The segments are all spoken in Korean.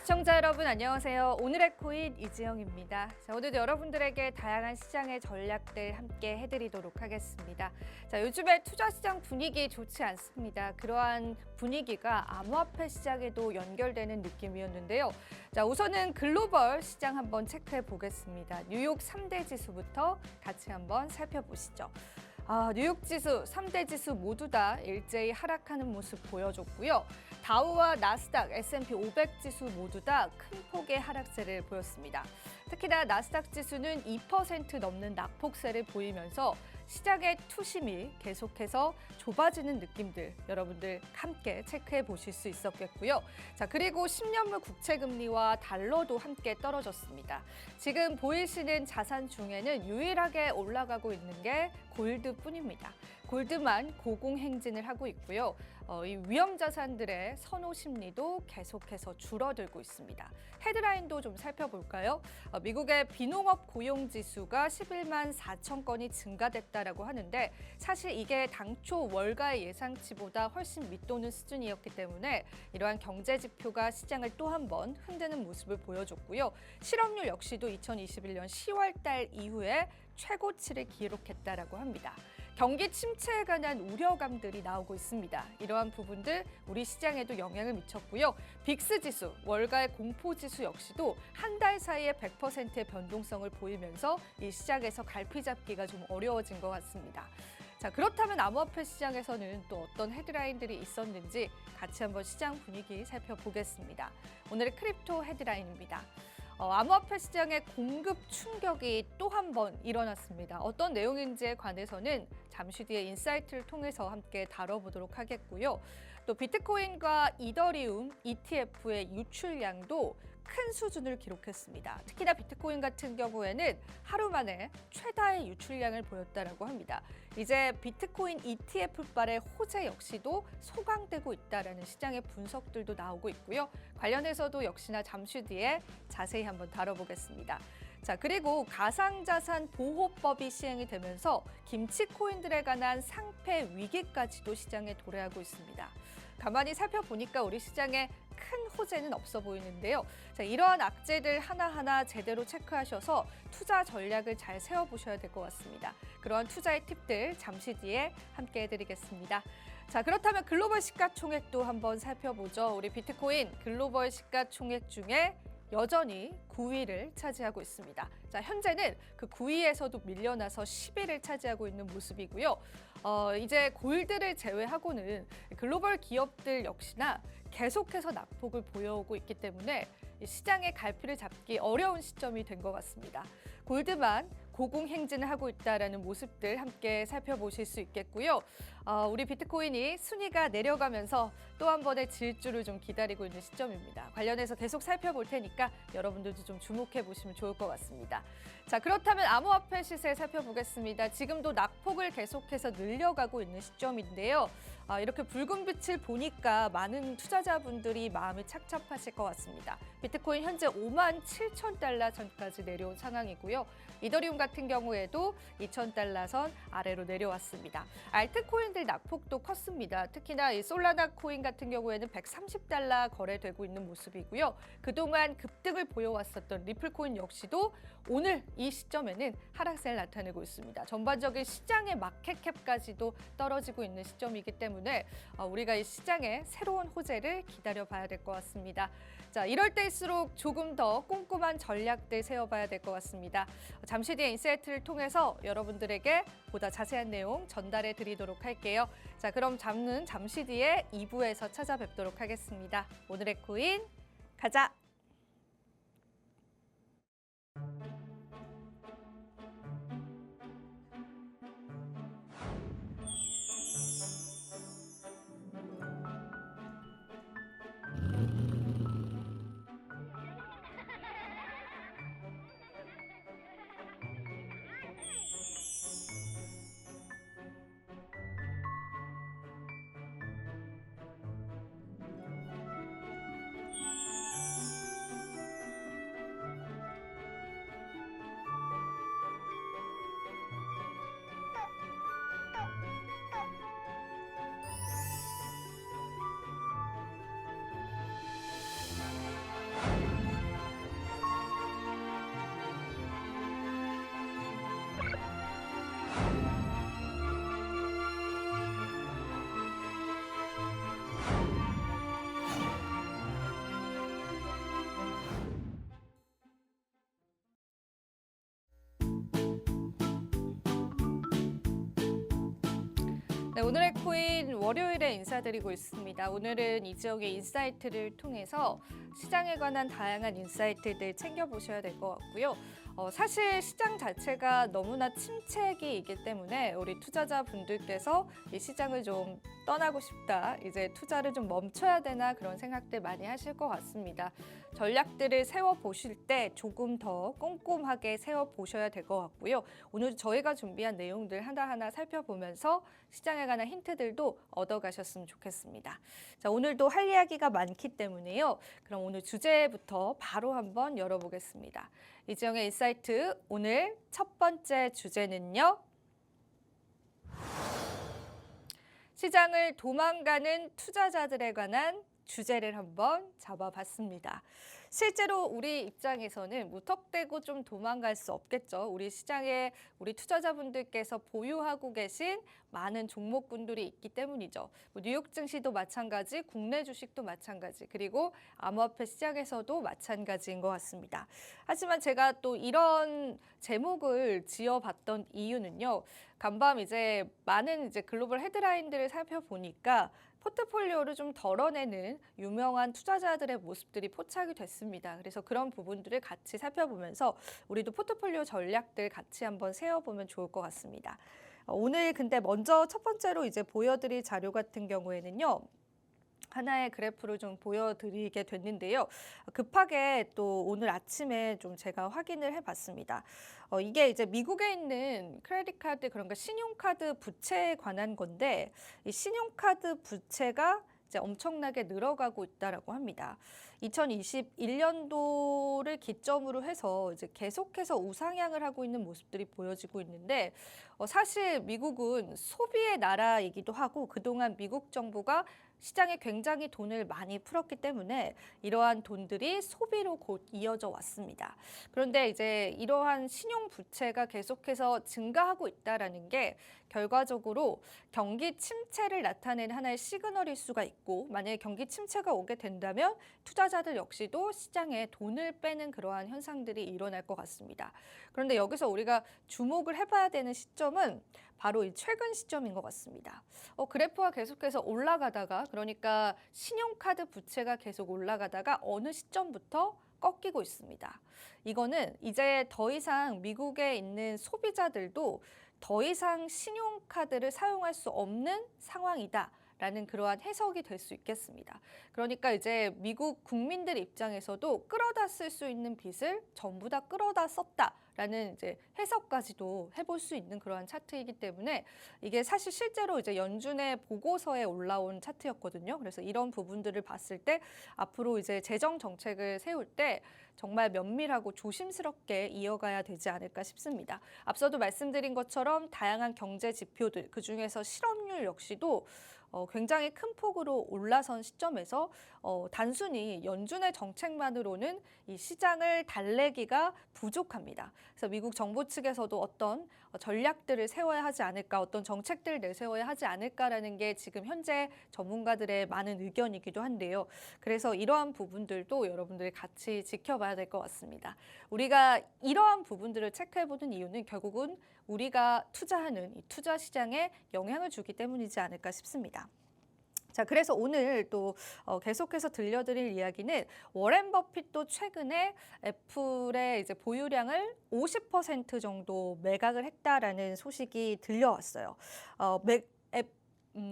시청자 여러분 안녕하세요. 오늘의 코인 이지영입니다. 자, 오늘도 여러분들에게 다양한 시장의 전략들 함께 해드리도록 하겠습니다. 자, 요즘에 투자 시장 분위기 좋지 않습니다. 그러한 분위기가 암호화폐 시장에도 연결되는 느낌이었는데요. 자, 우선은 글로벌 시장 한번 체크해 보겠습니다. 뉴욕 3대 지수부터 같이 한번 살펴보시죠. 뉴욕 지수, 3대 지수 모두 다 일제히 하락하는 모습 보여줬고요. 다우와 나스닥, S&P 500 지수 모두 다 큰 폭의 하락세를 보였습니다. 특히나 나스닥 지수는 2% 넘는 낙폭세를 보이면서 시장의 투심이 계속해서 좁아지는 느낌들 여러분들 함께 체크해 보실 수 있었겠고요. 자, 그리고 10년물 국채금리와 달러도 함께 떨어졌습니다. 지금 보이시는 자산 중에는 유일하게 올라가고 있는 게 골드뿐입니다. 골드만 고공행진을 하고 있고요. 이 위험 자산들의 선호 심리도 계속해서 줄어들고 있습니다. 헤드라인도 좀 살펴볼까요? 미국의 비농업 고용 지수가 11만 4천 건이 증가됐다라고 하는데 사실 이게 당초 월가의 예상치보다 훨씬 밑도는 수준이었기 때문에 이러한 경제 지표가 시장을 또 한 번 흔드는 모습을 보여줬고요. 실업률 역시도 2021년 10월 달 이후에 최고치를 기록했다라고 합니다. 경기 침체에 관한 우려감들이 나오고 있습니다. 이러한 부분들 우리 시장에도 영향을 미쳤고요. 빅스 지수, 월가의 공포 지수 역시도 한 달 사이에 100%의 변동성을 보이면서 이 시장에서 갈피 잡기가 좀 어려워진 것 같습니다. 자, 그렇다면 암호화폐 시장에서는 또 어떤 헤드라인들이 있었는지 같이 한번 시장 분위기 살펴보겠습니다. 오늘의 크립토 헤드라인입니다. 암호화폐 시장의 공급 충격이 또 한 번 일어났습니다. 어떤 내용인지에 관해서는 잠시 뒤에 인사이트를 통해서 함께 다뤄보도록 하겠고요. 또 비트코인과 이더리움 ETF의 유출량도 큰 수준을 기록했습니다. 특히나 비트코인 같은 경우에는 하루 만에 최다의 유출량을 보였다고 합니다. 이제 비트코인 ETF발의 호재 역시도 소강되고 있다는 시장의 분석들도 나오고 있고요. 관련해서도 역시나 잠시 뒤에 자세히 한번 다뤄보겠습니다. 자, 그리고 가상자산 보호법이 시행이 되면서 김치코인들에 관한 상패 위기까지도 시장에 도래하고 있습니다. 가만히 살펴보니까 우리 시장에 큰 호재는 없어 보이는데요. 자, 이러한 악재들 하나하나 제대로 체크하셔서 투자 전략을 잘 세워보셔야 될 것 같습니다. 그러한 투자의 팁들 잠시 뒤에 함께 해드리겠습니다. 자, 그렇다면 글로벌 시가총액도 한번 살펴보죠. 우리 비트코인 글로벌 시가총액 중에 여전히 9위를 차지하고 있습니다. 자, 현재는 그 9위에서도 밀려나서 10위를 차지하고 있는 모습이고요. 이제 골드를 제외하고는 글로벌 기업들 역시나 계속해서 낙폭을 보여오고 있기 때문에 시장의 갈피를 잡기 어려운 시점이 된 것 같습니다. 골드만 고공행진을 하고 있다는 모습들 함께 살펴보실 수 있겠고요. 우리 비트코인이 순위가 내려가면서 또 한 번의 질주를 좀 기다리고 있는 시점입니다. 관련해서 계속 살펴볼 테니까 여러분들도 좀 주목해 보시면 좋을 것 같습니다. 자, 그렇다면 암호화폐 시세 살펴보겠습니다. 지금도 낙폭을 계속해서 늘려가고 있는 시점인데요. 이렇게 붉은 빛을 보니까 많은 투자자분들이 마음이 착잡하실 것 같습니다. 비트코인 현재 5만 7천 달러 선까지 내려온 상황이고요. 이더리움 같은 경우에도 2천 달러 선 아래로 내려왔습니다. 알트코인들 낙폭도 컸습니다. 특히나 이 솔라나 코인 같은 경우에는 130달러 거래되고 있는 모습이고요. 그동안 급등을 보여왔었던 리플코인 역시도 오늘 이 시점에는 하락세를 나타내고 있습니다. 전반적인 시장의 마켓캡까지도 떨어지고 있는 시점이기 때문에 우리가 이 시장의 새로운 호재를 기다려봐야 될 것 같습니다. 자, 이럴 때일수록 조금 더 꼼꼼한 전략들 세워봐야 될 것 같습니다. 잠시 뒤에 인사이트를 통해서 여러분들에게 보다 자세한 내용 전달해 드리도록 할게요. 자, 그럼 저는 잠시 뒤에 2부에서 찾아뵙도록 하겠습니다. 오늘의 코인 가자! 네, 오늘의 코인 월요일에 인사드리고 있습니다. 오늘은 이지영의 인사이트를 통해서 시장에 관한 다양한 인사이트들 챙겨보셔야 될 것 같고요. 사실 시장 자체가 너무나 침체기이기 때문에 우리 투자자분들께서 이 시장을 좀 떠나고 싶다, 이제 투자를 좀 멈춰야 되나 그런 생각들 많이 하실 것 같습니다. 전략들을 세워보실 때 조금 더 꼼꼼하게 세워보셔야 될 것 같고요. 오늘 저희가 준비한 내용들 하나하나 살펴보면서 시장에 관한 힌트들도 얻어가셨으면 좋겠습니다. 자, 오늘도 할 이야기가 많기 때문에요. 그럼 오늘 주제부터 바로 한번 열어보겠습니다. 이지영의 인사이트, 오늘 첫 번째 주제는요. 시장을 도망가는 투자자들에 관한 주제를 한번 잡아봤습니다. 실제로 우리 입장에서는 무턱대고 좀 도망갈 수 없겠죠. 우리 시장에 우리 투자자분들께서 보유하고 계신 많은 종목군들이 있기 때문이죠. 뉴욕 증시도 마찬가지, 국내 주식도 마찬가지, 그리고 암호화폐 시장에서도 마찬가지인 것 같습니다. 하지만 제가 또 이런 제목을 지어봤던 이유는요. 간밤 이제 많은 글로벌 헤드라인들을 살펴보니까 포트폴리오를 좀 덜어내는 유명한 투자자들의 모습들이 포착이 됐습니다. 그래서 그런 부분들을 같이 살펴보면서 우리도 포트폴리오 전략들 같이 한번 세워보면 좋을 것 같습니다. 오늘 근데 먼저 첫 번째로 이제 보여드릴 자료 같은 경우에는요. 하나의 그래프를 좀 보여드리게 됐는데요. 급하게 또 오늘 아침에 좀 제가 확인을 해봤습니다. 이게 이제 미국에 있는 크레딧 카드, 그러니까 신용카드 부채에 관한 건데, 이 신용카드 부채가 이제 엄청나게 늘어가고 있다라고 합니다. 2021년도를 기점으로 해서 이제 계속해서 우상향을 하고 있는 모습들이 보여지고 있는데, 사실 미국은 소비의 나라이기도 하고 그동안 미국 정부가 시장에 굉장히 돈을 많이 풀었기 때문에 이러한 돈들이 소비로 곧 이어져 왔습니다. 그런데 이제 이러한 신용 부채가 계속해서 증가하고 있다라는 게 결과적으로 경기 침체를 나타내는 하나의 시그널일 수가 있고, 만약에 경기 침체가 오게 된다면 투자자들 역시도 시장에 돈을 빼는 그러한 현상들이 일어날 것 같습니다. 그런데 여기서 우리가 주목을 해봐야 되는 시점은 바로 이 최근 시점인 것 같습니다. 그래프가 계속해서 올라가다가, 그러니까 신용카드 부채가 계속 올라가다가 어느 시점부터 꺾이고 있습니다. 이거는 이제 더 이상 미국에 있는 소비자들도 더 이상 신용카드를 사용할 수 없는 상황이다. 라는 그러한 해석이 될 수 있겠습니다. 그러니까 이제 미국 국민들 입장에서도 끌어다 쓸 수 있는 빚을 전부 다 끌어다 썼다라는 이제 해석까지도 해볼 수 있는 그러한 차트이기 때문에 이게 사실 실제로 이제 연준의 보고서에 올라온 차트였거든요. 그래서 이런 부분들을 봤을 때 앞으로 이제 재정 정책을 세울 때 정말 면밀하고 조심스럽게 이어가야 되지 않을까 싶습니다. 앞서도 말씀드린 것처럼 다양한 경제 지표들, 그중에서 실업률 역시도 굉장히 큰 폭으로 올라선 시점에서 단순히 연준의 정책만으로는 이 시장을 달래기가 부족합니다. 그래서 미국 정부 측에서도 어떤 전략들을 세워야 하지 않을까, 어떤 정책들을 내세워야 하지 않을까라는 게 지금 현재 전문가들의 많은 의견이기도 한데요. 그래서 이러한 부분들도 여러분들이 같이 지켜봐야 될 것 같습니다. 우리가 이러한 부분들을 체크해보는 이유는 결국은 우리가 투자하는 이 투자 시장에 영향을 주기 때문이지 않을까 싶습니다. 자, 그래서 오늘 또 계속해서 들려드릴 이야기는 워렌 버핏도 최근에 애플의 이제 보유량을 50% 정도 매각을 했다라는 소식이 들려왔어요.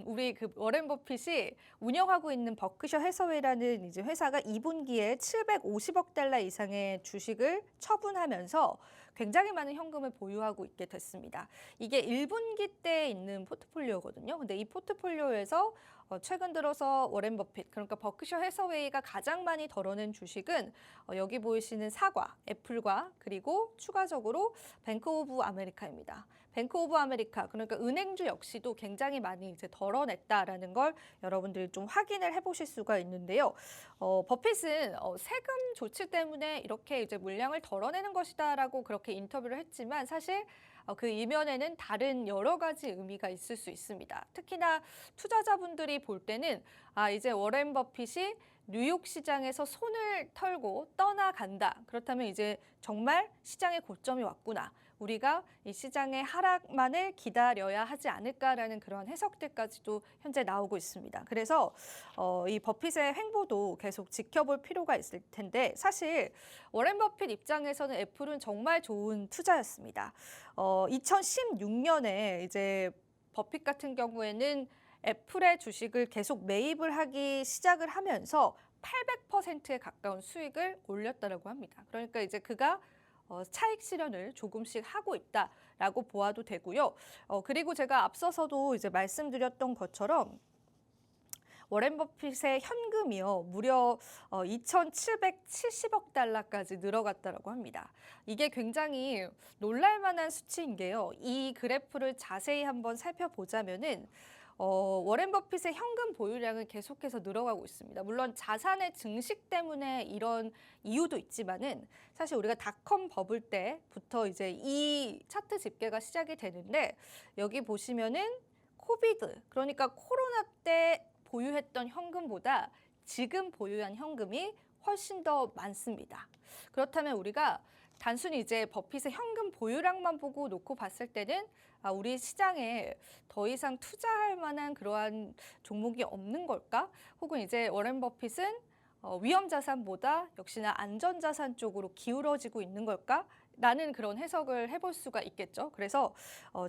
우리 그 워렌 버핏이 운영하고 있는 버크셔 해서웨이라는 이제 회사가 2분기에 750억 달러 이상의 주식을 처분하면서 굉장히 많은 현금을 보유하고 있게 됐습니다. 이게 1분기 때 있는 포트폴리오거든요. 근데 이 포트폴리오에서 최근 들어서 워렌 버핏, 그러니까 버크셔 해서웨이가 가장 많이 덜어낸 주식은 여기 보이시는 사과, 애플과 그리고 추가적으로 뱅크 오브 아메리카입니다. 뱅크 오브 아메리카, 그러니까 은행주 역시도 굉장히 많이 이제 덜어냈다라는 걸 여러분들이 좀 확인을 해보실 수가 있는데요. 버핏은 세금 조치 때문에 이렇게 이제 물량을 덜어내는 것이다라고 그렇게 인터뷰를 했지만 사실 그 이면에는 다른 여러 가지 의미가 있을 수 있습니다. 특히나 투자자분들이 볼 때는 이제 워렌 버핏이 뉴욕 시장에서 손을 털고 떠나간다. 그렇다면 이제 정말 시장의 고점이 왔구나. 우리가 이 시장의 하락만을 기다려야 하지 않을까라는 그런 해석들까지도 현재 나오고 있습니다. 그래서 이 버핏의 행보도 계속 지켜볼 필요가 있을 텐데 사실 워렌 버핏 입장에서는 애플은 정말 좋은 투자였습니다. 2016년에 이제 버핏 같은 경우에는 애플의 주식을 계속 매입을 하기 시작을 하면서 800%에 가까운 수익을 올렸다라고 합니다. 그러니까 이제 그가 차익 실현을 조금씩 하고 있다라고 보아도 되고요. 그리고 제가 앞서서도 이제 말씀드렸던 것처럼 워렌 버핏의 현금이요, 무려 2,770억 달러까지 늘어갔다고 합니다. 이게 굉장히 놀랄만한 수치인 게요. 이 그래프를 자세히 한번 살펴보자면은 워렌 버핏의 현금 보유량은 계속해서 늘어가고 있습니다. 물론 자산의 증식 때문에 이런 이유도 있지만은 사실 우리가 닷컴 버블 때부터 이제 이 차트 집계가 시작이 되는데 여기 보시면은 코비드, 그러니까 코로나 때 보유했던 현금보다 지금 보유한 현금이 훨씬 더 많습니다. 그렇다면 우리가 단순히 이제 버핏의 현금 보유량만 보고 놓고 봤을 때는 우리 시장에 더 이상 투자할 만한 그러한 종목이 없는 걸까? 혹은 이제 워렌 버핏은 위험 자산보다 역시나 안전 자산 쪽으로 기울어지고 있는 걸까? 라는 그런 해석을 해볼 수가 있겠죠. 그래서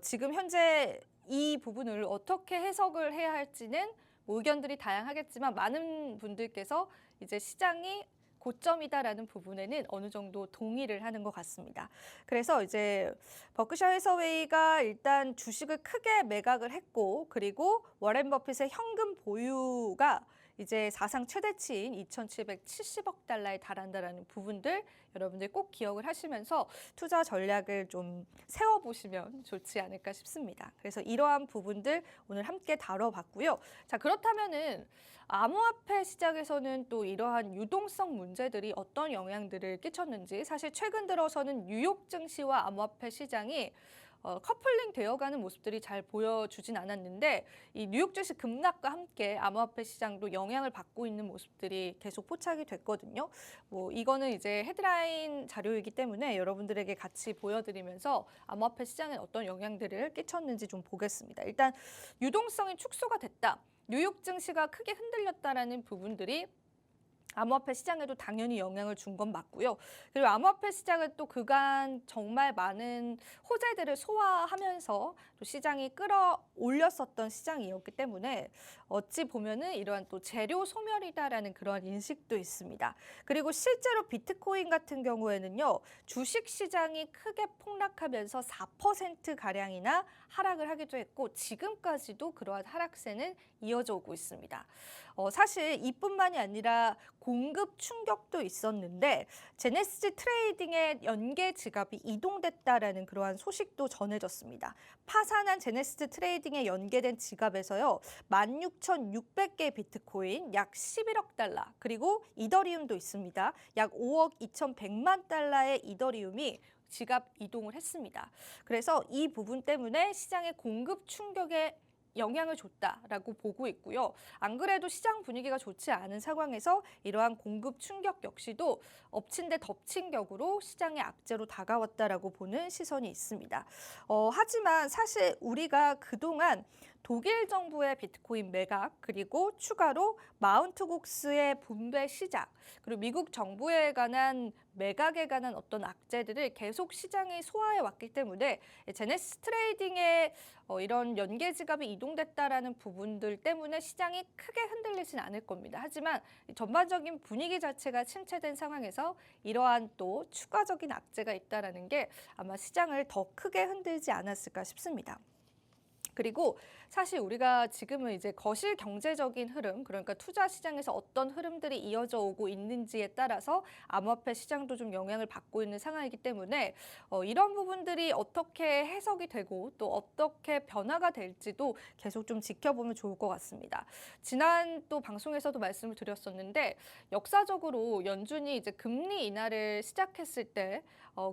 지금 현재 이 부분을 어떻게 해석을 해야 할지는 의견들이 다양하겠지만 많은 분들께서 이제 시장이 고점이다라는 부분에는 어느 정도 동의를 하는 것 같습니다. 그래서 이제 버크셔 해서웨이가 일단 주식을 크게 매각을 했고, 그리고 워렌 버핏의 현금 보유가 이제 사상 최대치인 2,770억 달러에 달한다라는 부분들 여러분들 꼭 기억을 하시면서 투자 전략을 좀 세워보시면 좋지 않을까 싶습니다. 그래서 이러한 부분들 오늘 함께 다뤄봤고요. 자, 그렇다면은 암호화폐 시장에서는 또 이러한 유동성 문제들이 어떤 영향들을 끼쳤는지, 사실 최근 들어서는 뉴욕 증시와 암호화폐 시장이 커플링 되어가는 모습들이 잘 보여주진 않았는데 이 뉴욕 증시 급락과 함께 암호화폐 시장도 영향을 받고 있는 모습들이 계속 포착이 됐거든요. 뭐 이거는 이제 헤드라인 자료이기 때문에 여러분들에게 같이 보여드리면서 암호화폐 시장에 어떤 영향들을 끼쳤는지 좀 보겠습니다. 일단 유동성이 축소가 됐다. 뉴욕 증시가 크게 흔들렸다라는 부분들이 암호화폐 시장에도 당연히 영향을 준 건 맞고요. 그리고 암호화폐 시장은 또 그간 정말 많은 호재들을 소화하면서 또 시장이 끌어올렸었던 시장이었기 때문에 어찌 보면은 이러한 또 재료 소멸이다라는 그런 인식도 있습니다. 그리고 실제로 비트코인 같은 경우에는요, 주식 시장이 크게 폭락하면서 4% 가량이나 하락을 하기도 했고 지금까지도 그러한 하락세는 이어져 오고 있습니다. 사실 이뿐만이 아니라 공급 충격도 있었는데 제네시스 트레이딩의 연계 지갑이 이동됐다라는 그러한 소식도 전해졌습니다. 파산한 제네시스 트레이딩에 연계된 지갑에서요, 16,600개 비트코인, 약 11억 달러, 그리고 이더리움도 있습니다. 약 5억 2,100만 달러의 이더리움이 지갑 이동을 했습니다. 그래서 이 부분 때문에 시장의 공급 충격에 영향을 줬다라고 보고 있고요. 안 그래도 시장 분위기가 좋지 않은 상황에서 이러한 공급 충격 역시도 엎친 데 덮친 격으로 시장의 악재로 다가왔다라고 보는 시선이 있습니다. 하지만 사실 우리가 그동안 독일 정부의 비트코인 매각, 그리고 추가로 마운트 곡스의 분배 시작, 그리고 미국 정부에 관한 매각에 관한 어떤 악재들을 계속 시장이 소화해 왔기 때문에 제네시스 트레이딩의 이런 연계 지갑이 이동됐다라는 부분들 때문에 시장이 크게 흔들리진 않을 겁니다. 하지만 전반적인 분위기 자체가 침체된 상황에서 이러한 또 추가적인 악재가 있다라는 게 아마 시장을 더 크게 흔들지 않았을까 싶습니다. 그리고 사실 우리가 지금은 이제 거실 경제적인 흐름, 그러니까 투자 시장에서 어떤 흐름들이 이어져 오고 있는지에 따라서 암호화폐 시장도 좀 영향을 받고 있는 상황이기 때문에 이런 부분들이 어떻게 해석이 되고 또 어떻게 변화가 될지도 계속 좀 지켜보면 좋을 것 같습니다. 지난 또 방송에서도 말씀을 드렸었는데 역사적으로 연준이 이제 금리 인하를 시작했을 때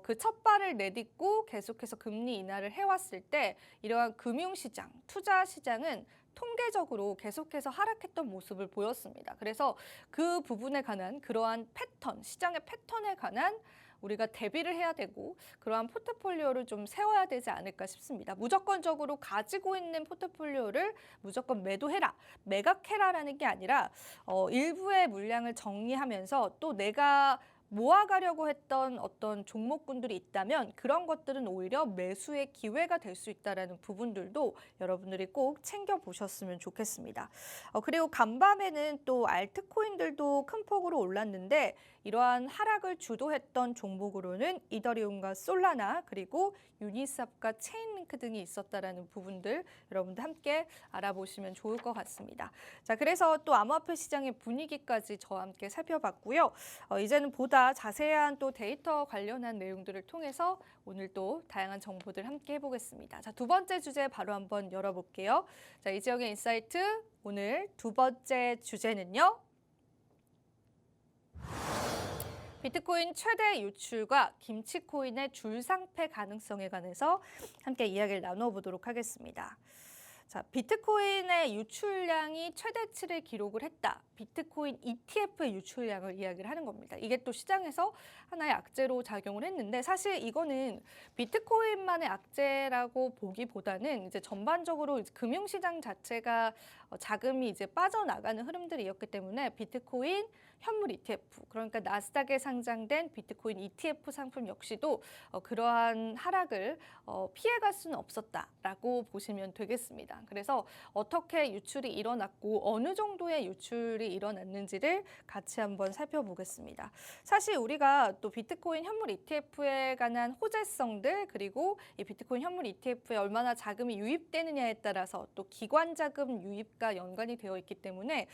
그 첫 발을 내딛고 계속해서 금리 인하를 해왔을 때 이러한 금융시장, 투자 시장은 통계적으로 계속해서 하락했던 모습을 보였습니다. 그래서 그 부분에 관한 그러한 패턴, 시장의 패턴에 관한 우리가 대비를 해야 되고 그러한 포트폴리오를 좀 세워야 되지 않을까 싶습니다. 무조건적으로 가지고 있는 포트폴리오를 무조건 매도해라, 매각해라라는 게 아니라 일부의 물량을 정리하면서 또 내가 모아가려고 했던 어떤 종목군들이 있다면 그런 것들은 오히려 매수의 기회가 될 수 있다는 부분들도 여러분들이 꼭 챙겨보셨으면 좋겠습니다. 그리고 간밤에는 또 알트코인들도 큰 폭으로 올랐는데 이러한 하락을 주도했던 종목으로는 이더리움과 솔라나 그리고 유니스왑과 체인링크 등이 있었다라는 부분들 여러분들 함께 알아보시면 좋을 것 같습니다. 자, 그래서 또 암호화폐 시장의 분위기까지 저와 함께 살펴봤고요. 이제는 보다 자세한 또 데이터 관련한 내용들을 통해서 오늘 또 다양한 정보들 함께 해보겠습니다. 자, 두 번째 주제 바로 한번 열어볼게요. 자, 이지영의 인사이트 오늘 두 번째 주제는요. 비트코인 최대 유출과 김치코인의 줄상패 가능성에 관해서 함께 이야기를 나눠보도록 하겠습니다. 자, 비트코인의 유출량이 최대치를 기록을 했다. 비트코인 ETF의 유출량을 이야기를 하는 겁니다. 이게 또 시장에서 하나의 악재로 작용을 했는데 사실 이거는 비트코인만의 악재라고 보기보다는 이제 전반적으로 금융시장 자체가 자금이 이제 빠져나가는 흐름들이었기 때문에 비트코인 현물 ETF, 그러니까 나스닥에 상장된 비트코인 ETF 상품 역시도 그러한 하락을 피해갈 수는 없었다라고 보시면 되겠습니다. 그래서 어떻게 유출이 일어났고 어느 정도의 유출이 일어났는지를 같이 한번 살펴보겠습니다. 사실 우리가 또 비트코인 현물 ETF에 관한 호재성들 그리고 이 비트코인 현물 ETF에 얼마나 자금이 유입되느냐에 따라서 또 기관 자금 유입과 연관이 되어 있기 때문에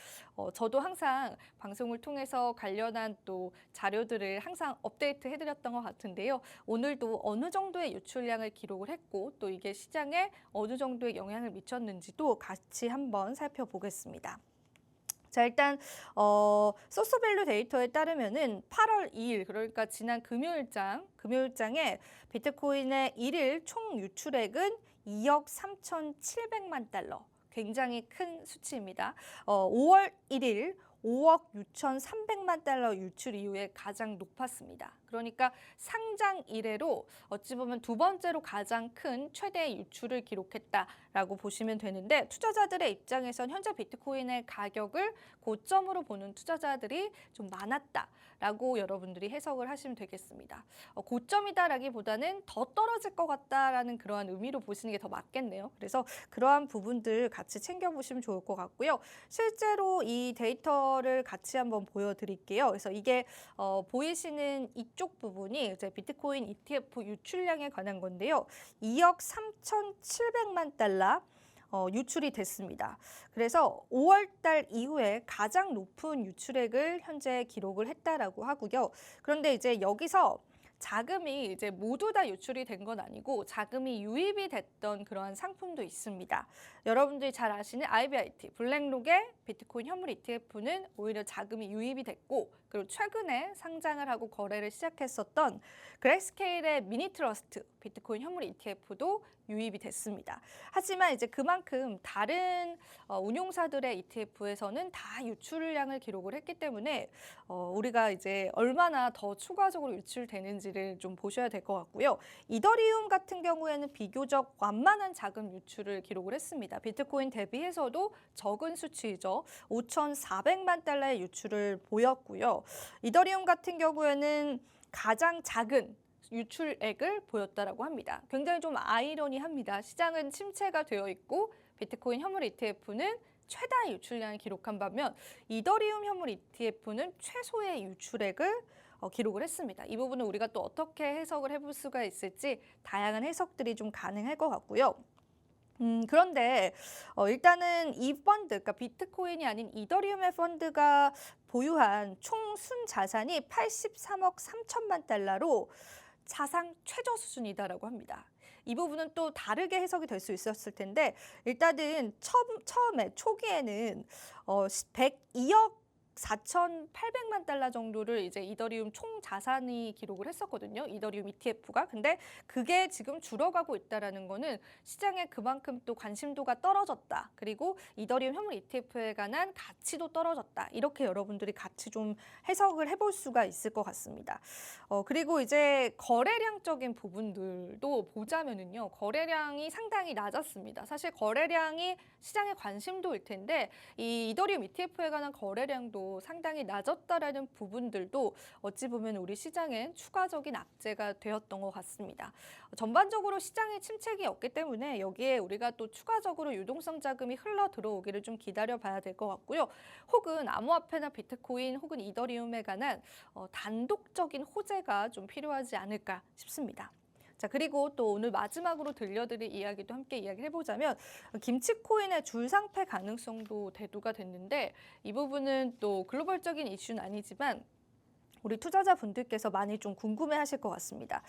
저도 항상 방송을 통해서 관련한 또 자료들을 항상 업데이트 해드렸던 것 같은데요. 오늘도 어느 정도의 유출량을 기록을 했고 또 이게 시장에 어느 정도의 영향을 미쳤는지도 같이 한번 살펴보겠습니다. 자, 일단 소스밸류 데이터에 따르면은 8월 2일 그러니까 지난 금요일장에 비트코인의 일일 총 유출액은 2억 3,700만 달러. 굉장히 큰 수치입니다. 5월 1일 5억 6,300만 달러 유출 이후에 가장 높았습니다. 그러니까 상장 이래로 어찌 보면 두 번째로 가장 큰 최대 유출을 기록했다라고 보시면 되는데 투자자들의 입장에선 현재 비트코인의 가격을 고점으로 보는 투자자들이 좀 많았다라고 여러분들이 해석을 하시면 되겠습니다. 고점이다라기보다는 더 떨어질 것 같다라는 그러한 의미로 보시는 게 더 맞겠네요. 그래서 그러한 부분들 같이 챙겨보시면 좋을 것 같고요. 실제로 이 데이터를 같이 한번 보여드릴게요. 그래서 이게 보이시는 이쪽 부분이 이제 비트코인 ETF 유출량에 관한 건데요. 2억 3,700만 달러 유출이 됐습니다. 그래서 5월 달 이후에 가장 높은 유출액을 현재 기록을 했다라고 하고요. 그런데 이제 여기서 자금이 이제 모두 다 유출이 된 건 아니고 자금이 유입이 됐던 그러한 상품도 있습니다. 여러분들이 잘 아시는 IBIT, 블랙록의 비트코인 현물 ETF는 오히려 자금이 유입이 됐고 그리고 최근에 상장을 하고 거래를 시작했었던 그레이스케일의 미니 트러스트 비트코인 현물 ETF도 유입이 됐습니다. 하지만 이제 그만큼 다른 운용사들의 ETF에서는 다 유출량을 기록을 했기 때문에 우리가 이제 얼마나 더 추가적으로 유출되는지를 좀 보셔야 될 것 같고요. 이더리움 같은 경우에는 비교적 완만한 자금 유출을 기록을 했습니다. 비트코인 대비해서도 적은 수치이죠. 5,400만 달러의 유출을 보였고요. 이더리움 같은 경우에는 가장 작은 유출액을 보였다라고 합니다. 굉장히 좀 아이러니합니다. 시장은 침체가 되어 있고 비트코인 현물 ETF는 최다 유출량을 기록한 반면 이더리움 현물 ETF는 최소의 유출액을 기록을 했습니다. 이 부분은 우리가 또 어떻게 해석을 해볼 수가 있을지 다양한 해석들이 좀 가능할 것 같고요. 그런데 일단은 이 펀드, 그러니까 비트코인이 아닌 이더리움의 펀드가 보유한 총 순자산이 83억 3천만 달러로 사상 최저 수준이다라고 합니다. 이 부분은 또 다르게 해석이 될 수 있었을 텐데 일단은 처음에 초기에는 102억 4,800만 달러 정도를 이제 이더리움 총 자산이 기록을 했었거든요. 이더리움 ETF가. 근데 그게 지금 줄어가고 있다라는 거는 시장에 그만큼 또 관심도가 떨어졌다. 그리고 이더리움 현물 ETF에 관한 가치도 떨어졌다. 이렇게 여러분들이 같이 좀 해석을 해볼 수가 있을 것 같습니다. 그리고 이제 거래량적인 부분들도 보자면은요. 거래량이 상당히 낮았습니다. 사실 거래량이 시장의 관심도일 텐데 이 이더리움 ETF에 관한 거래량도 상당히 낮았다라는 부분들도 어찌 보면 우리 시장에 추가적인 악재가 되었던 것 같습니다. 전반적으로 시장에 침체기 없기 때문에 여기에 우리가 또 추가적으로 유동성 자금이 흘러 들어오기를 좀 기다려 봐야 될 것 같고요. 혹은 암호화폐나 비트코인 혹은 이더리움에 관한 단독적인 호재가 좀 필요하지 않을까 싶습니다. 자, 그리고 또 오늘 마지막으로 들려드릴 이야기도 함께 이야기를 해보자면 김치코인의 줄상패 가능성도 대두가 됐는데 이 부분은 또 글로벌적인 이슈는 아니지만 우리 투자자분들께서 많이 좀 궁금해하실 것 같습니다.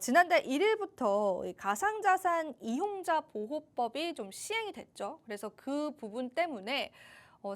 지난달 1일부터 가상자산 이용자 보호법이 좀 시행이 됐죠. 그래서 그 부분 때문에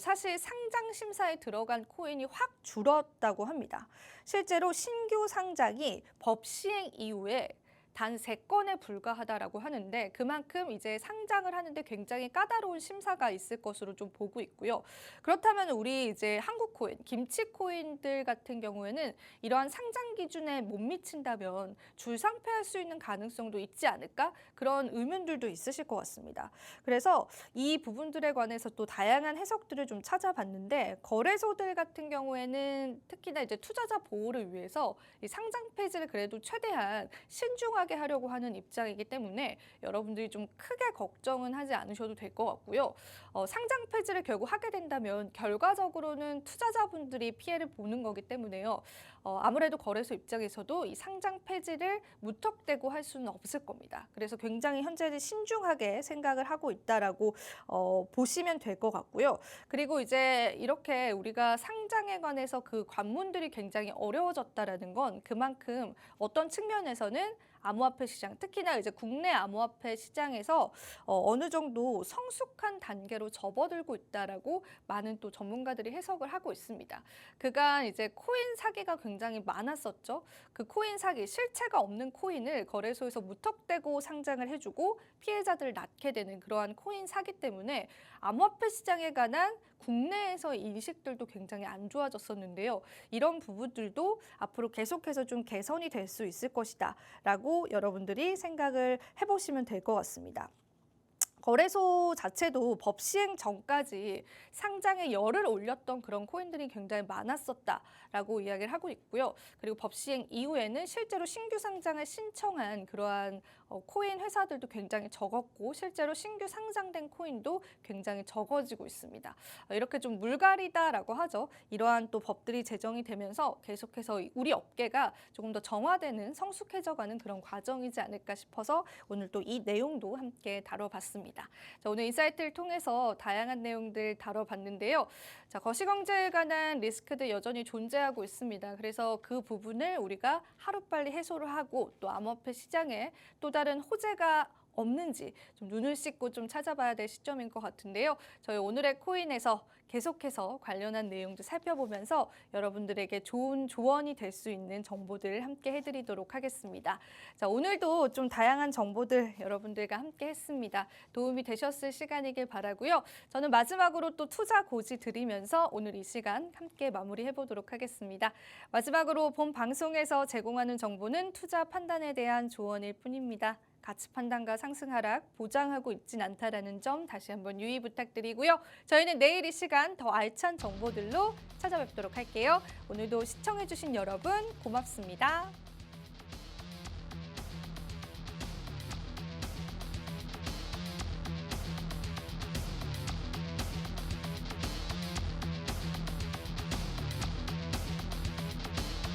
사실 상장 심사에 들어간 코인이 확 줄었다고 합니다. 실제로 신규 상장이 법 시행 이후에 단 3건에 불과하다라고 하는데 그만큼 이제 상장을 하는데 굉장히 까다로운 심사가 있을 것으로 좀 보고 있고요. 그렇다면 우리 이제 한국 코인, 김치 코인들 같은 경우에는 이러한 상장 기준에 못 미친다면 줄상패할 수 있는 가능성도 있지 않을까? 그런 의문들도 있으실 것 같습니다. 그래서 이 부분들에 관해서 또 다양한 해석들을 좀 찾아봤는데 거래소들 같은 경우에는 특히나 이제 투자자 보호를 위해서 이 상장 폐지를 그래도 최대한 신중하게 하려고 하는 입장이기 때문에 여러분들이 좀 크게 걱정은 하지 않으셔도 될 것 같고요. 상장 폐지를 결국 하게 된다면 결과적으로는 투자자분들이 피해를 보는 거기 때문에요. 아무래도 거래소 입장에서도 이 상장 폐지를 무턱대고 할 수는 없을 겁니다. 그래서 굉장히 현재 신중하게 생각을 하고 있다라고 보시면 될 것 같고요. 그리고 이제 이렇게 우리가 상장에 관해서 그 관문들이 굉장히 어려워졌다라는 건 그만큼 어떤 측면에서는 암호화폐 시장, 특히나 이제 국내 암호화폐 시장에서 어느 정도 성숙한 단계로 접어들고 있다라고 많은 또 전문가들이 해석을 하고 있습니다. 그간 이제 코인 사기가 굉장히 많았었죠. 그 코인 사기, 실체가 없는 코인을 거래소에서 무턱대고 상장을 해주고 피해자들을 낳게 되는 그러한 코인 사기 때문에 암호화폐 시장에 관한 국내에서 인식들도 굉장히 안 좋아졌었는데요. 이런 부분들도 앞으로 계속해서 좀 개선이 될 수 있을 것이다 라고 여러분들이 생각을 해보시면 될 것 같습니다. 거래소 자체도 법 시행 전까지 상장에 열을 올렸던 그런 코인들이 굉장히 많았었다라고 이야기를 하고 있고요. 그리고 법 시행 이후에는 실제로 신규 상장을 신청한 그러한 코인 회사들도 굉장히 적었고 실제로 신규 상장된 코인도 굉장히 적어지고 있습니다. 이렇게 좀 물갈이다라고 하죠. 이러한 또 법들이 제정이 되면서 계속해서 우리 업계가 조금 더 정화되는 성숙해져가는 그런 과정이지 않을까 싶어서 오늘 또 이 내용도 함께 다뤄봤습니다. 자, 오늘 인사이트를 통해서 다양한 내용들 다뤄봤는데요. 자, 거시경제에 관한 리스크도 여전히 존재하고 있습니다. 그래서 그 부분을 우리가 하루빨리 해소를 하고 또 암호화폐 시장에 또 다른 호재가 없는지 좀 눈을 씻고 좀 찾아봐야 될 시점인 것 같은데요. 저희 오늘의 코인에서 계속해서 관련한 내용도 살펴보면서 여러분들에게 좋은 조언이 될 수 있는 정보들을 함께 해드리도록 하겠습니다. 자, 오늘도 좀 다양한 정보들 여러분들과 함께 했습니다. 도움이 되셨을 시간이길 바라고요. 저는 마지막으로 또 투자 고지 드리면서 오늘 이 시간 함께 마무리해 보도록 하겠습니다. 마지막으로 본 방송에서 제공하는 정보는 투자 판단에 대한 조언일 뿐입니다. 가치 판단과 상승 하락 보장하고 있진 않다라는 점 다시 한번 유의 부탁드리고요. 저희는 내일 이 시간 더 알찬 정보들로 찾아뵙도록 할게요. 오늘도 시청해주신 여러분 고맙습니다.